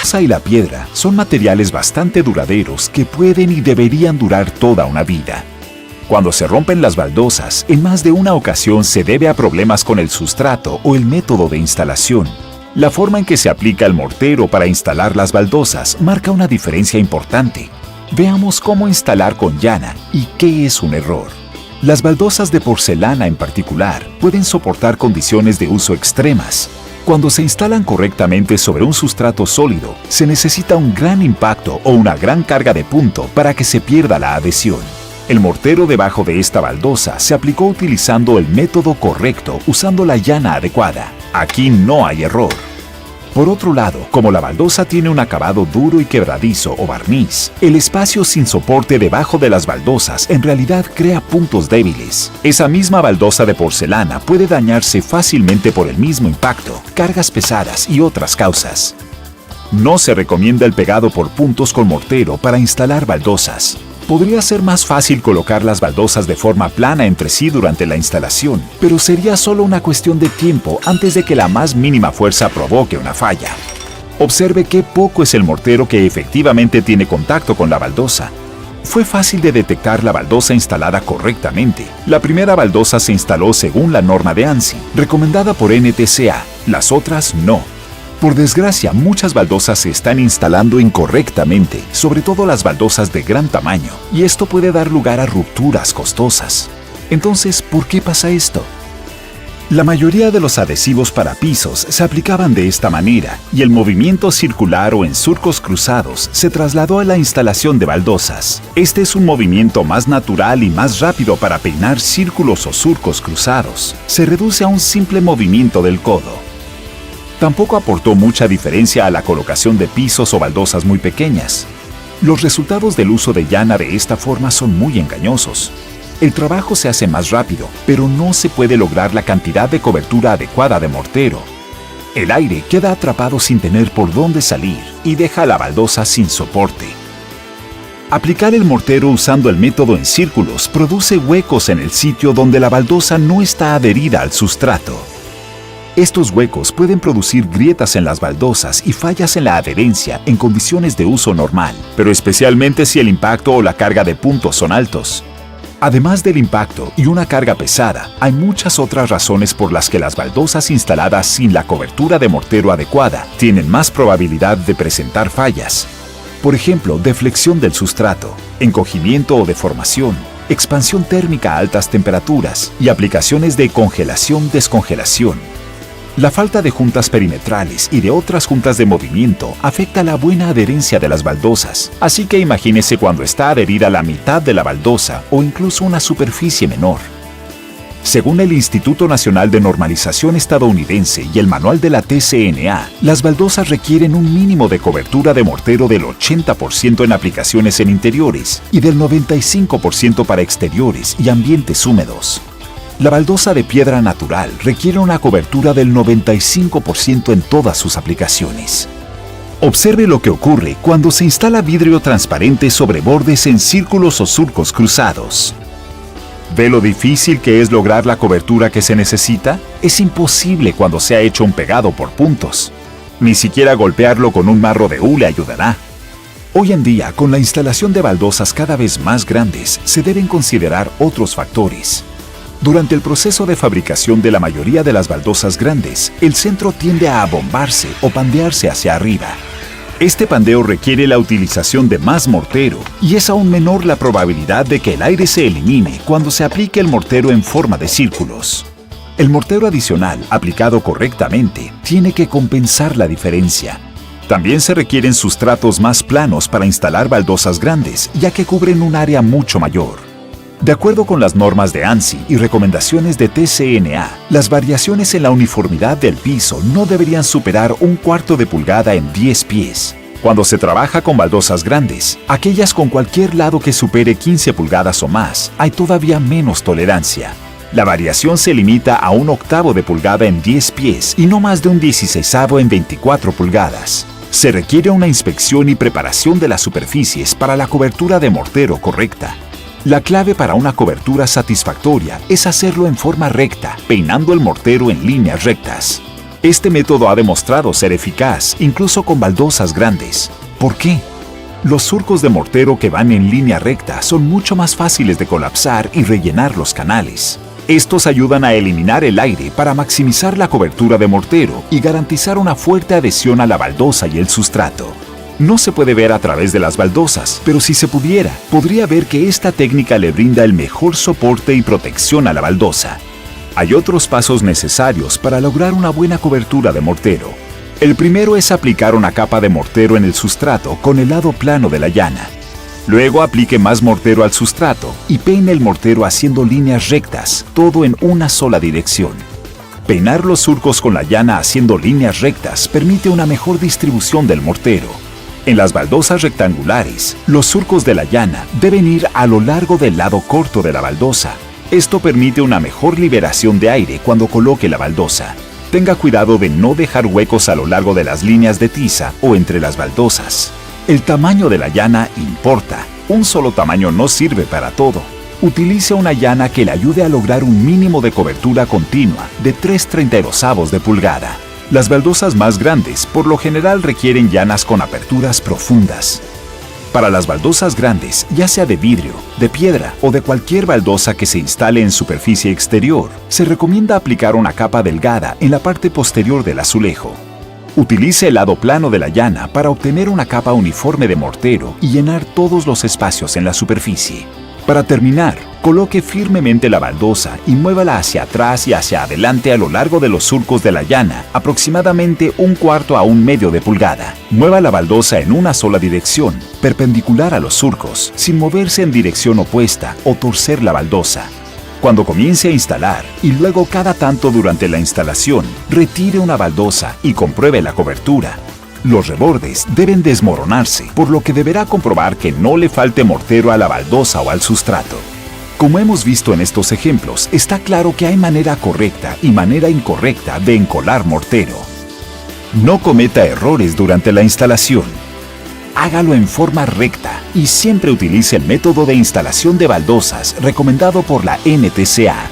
baldosa y la piedra son materiales bastante duraderos que pueden y deberían durar toda una vida. Cuando se rompen las baldosas, en más de una ocasión se debe a problemas con el sustrato o el método de instalación. La forma en que se aplica el mortero para instalar las baldosas marca una diferencia importante. Veamos cómo instalar con llana y qué es un error. Las baldosas de porcelana en particular pueden soportar condiciones de uso extremas. Cuando se instalan correctamente sobre un sustrato sólido, se necesita un gran impacto o una gran carga de punto para que se pierda la adhesión. El mortero debajo de esta baldosa se aplicó utilizando el método correcto, usando la llana adecuada. Aquí no hay error. Por otro lado, como la baldosa tiene un acabado duro y quebradizo o barniz, el espacio sin soporte debajo de las baldosas en realidad crea puntos débiles. Esa misma baldosa de porcelana puede dañarse fácilmente por el mismo impacto, cargas pesadas y otras causas. No se recomienda el pegado por puntos con mortero para instalar baldosas. Podría ser más fácil colocar las baldosas de forma plana entre sí durante la instalación, pero sería solo una cuestión de tiempo antes de que la más mínima fuerza provoque una falla. Observe qué poco es el mortero que efectivamente tiene contacto con la baldosa. Fue fácil de detectar la baldosa instalada correctamente. La primera baldosa se instaló según la norma de ANSI, recomendada por NTCA, las otras no. Por desgracia, muchas baldosas se están instalando incorrectamente, sobre todo las baldosas de gran tamaño, y esto puede dar lugar a rupturas costosas. Entonces, ¿por qué pasa esto? La mayoría de los adhesivos para pisos se aplicaban de esta manera, y el movimiento circular o en surcos cruzados se trasladó a la instalación de baldosas. Este es un movimiento más natural y más rápido para peinar círculos o surcos cruzados. Se reduce a un simple movimiento del codo. Tampoco aportó mucha diferencia a la colocación de pisos o baldosas muy pequeñas. Los resultados del uso de llana de esta forma son muy engañosos. El trabajo se hace más rápido, pero no se puede lograr la cantidad de cobertura adecuada de mortero. El aire queda atrapado sin tener por dónde salir y deja la baldosa sin soporte. Aplicar el mortero usando el método en círculos produce huecos en el sitio donde la baldosa no está adherida al sustrato. Estos huecos pueden producir grietas en las baldosas y fallas en la adherencia en condiciones de uso normal, pero especialmente si el impacto o la carga de puntos son altos. Además del impacto y una carga pesada, hay muchas otras razones por las que las baldosas instaladas sin la cobertura de mortero adecuada tienen más probabilidad de presentar fallas. Por ejemplo, deflexión del sustrato, encogimiento o deformación, expansión térmica a altas temperaturas y aplicaciones de congelación-descongelación. La falta de juntas perimetrales y de otras juntas de movimiento afecta la buena adherencia de las baldosas, así que imagínese cuando está adherida la mitad de la baldosa o incluso una superficie menor. Según el Instituto Nacional de Normalización estadounidense y el manual de la TCNA, las baldosas requieren un mínimo de cobertura de mortero del 80% en aplicaciones en interiores y del 95% para exteriores y ambientes húmedos. La baldosa de piedra natural requiere una cobertura del 95% en todas sus aplicaciones. Observe lo que ocurre cuando se instala vidrio transparente sobre bordes en círculos o surcos cruzados. ¿Ve lo difícil que es lograr la cobertura que se necesita? Es imposible cuando se ha hecho un pegado por puntos. Ni siquiera golpearlo con un marro de hule ayudará. Hoy en día, con la instalación de baldosas cada vez más grandes, se deben considerar otros factores. Durante el proceso de fabricación de la mayoría de las baldosas grandes, el centro tiende a abombarse o pandearse hacia arriba. Este pandeo requiere la utilización de más mortero y es aún menor la probabilidad de que el aire se elimine cuando se aplique el mortero en forma de círculos. El mortero adicional, aplicado correctamente, tiene que compensar la diferencia. También se requieren sustratos más planos para instalar baldosas grandes, ya que cubren un área mucho mayor. De acuerdo con las normas de ANSI y recomendaciones de TCNA, las variaciones en la uniformidad del piso no deberían superar 1/4 de pulgada en 10 pies. Cuando se trabaja con baldosas grandes, aquellas con cualquier lado que supere 15 pulgadas o más, hay todavía menos tolerancia. La variación se limita a 1/8 de pulgada en 10 pies y no más de 1/16 en 24 pulgadas. Se requiere una inspección y preparación de las superficies para la cobertura de mortero correcta. La clave para una cobertura satisfactoria es hacerlo en forma recta, peinando el mortero en líneas rectas. Este método ha demostrado ser eficaz, incluso con baldosas grandes. ¿Por qué? Los surcos de mortero que van en línea recta son mucho más fáciles de colapsar y rellenar los canales. Estos ayudan a eliminar el aire para maximizar la cobertura de mortero y garantizar una fuerte adhesión a la baldosa y el sustrato. No se puede ver a través de las baldosas, pero si se pudiera, podría ver que esta técnica le brinda el mejor soporte y protección a la baldosa. Hay otros pasos necesarios para lograr una buena cobertura de mortero. El primero es aplicar una capa de mortero en el sustrato con el lado plano de la llana. Luego aplique más mortero al sustrato y peine el mortero haciendo líneas rectas, todo en una sola dirección. Peinar los surcos con la llana haciendo líneas rectas permite una mejor distribución del mortero. En las baldosas rectangulares, los surcos de la llana deben ir a lo largo del lado corto de la baldosa. Esto permite una mejor liberación de aire cuando coloque la baldosa. Tenga cuidado de no dejar huecos a lo largo de las líneas de tiza o entre las baldosas. El tamaño de la llana importa. Un solo tamaño no sirve para todo. Utilice una llana que le ayude a lograr un mínimo de cobertura continua de 3/32 de pulgada. Las baldosas más grandes por lo general requieren llanas con aperturas profundas. Para las baldosas grandes, ya sea de vidrio, de piedra o de cualquier baldosa que se instale en superficie exterior, se recomienda aplicar una capa delgada en la parte posterior del azulejo. Utilice el lado plano de la llana para obtener una capa uniforme de mortero y llenar todos los espacios en la superficie. Para terminar, coloque firmemente la baldosa y muévala hacia atrás y hacia adelante a lo largo de los surcos de la llana, aproximadamente 1/4 a 1/2 de pulgada. Mueva la baldosa en una sola dirección, perpendicular a los surcos, sin moverse en dirección opuesta o torcer la baldosa. Cuando comience a instalar y luego cada tanto durante la instalación, retire una baldosa y compruebe la cobertura. Los rebordes deben desmoronarse, por lo que deberá comprobar que no le falte mortero a la baldosa o al sustrato. Como hemos visto en estos ejemplos, está claro que hay manera correcta y manera incorrecta de encolar mortero. No cometa errores durante la instalación. Hágalo en forma recta y siempre utilice el método de instalación de baldosas recomendado por la NTCA.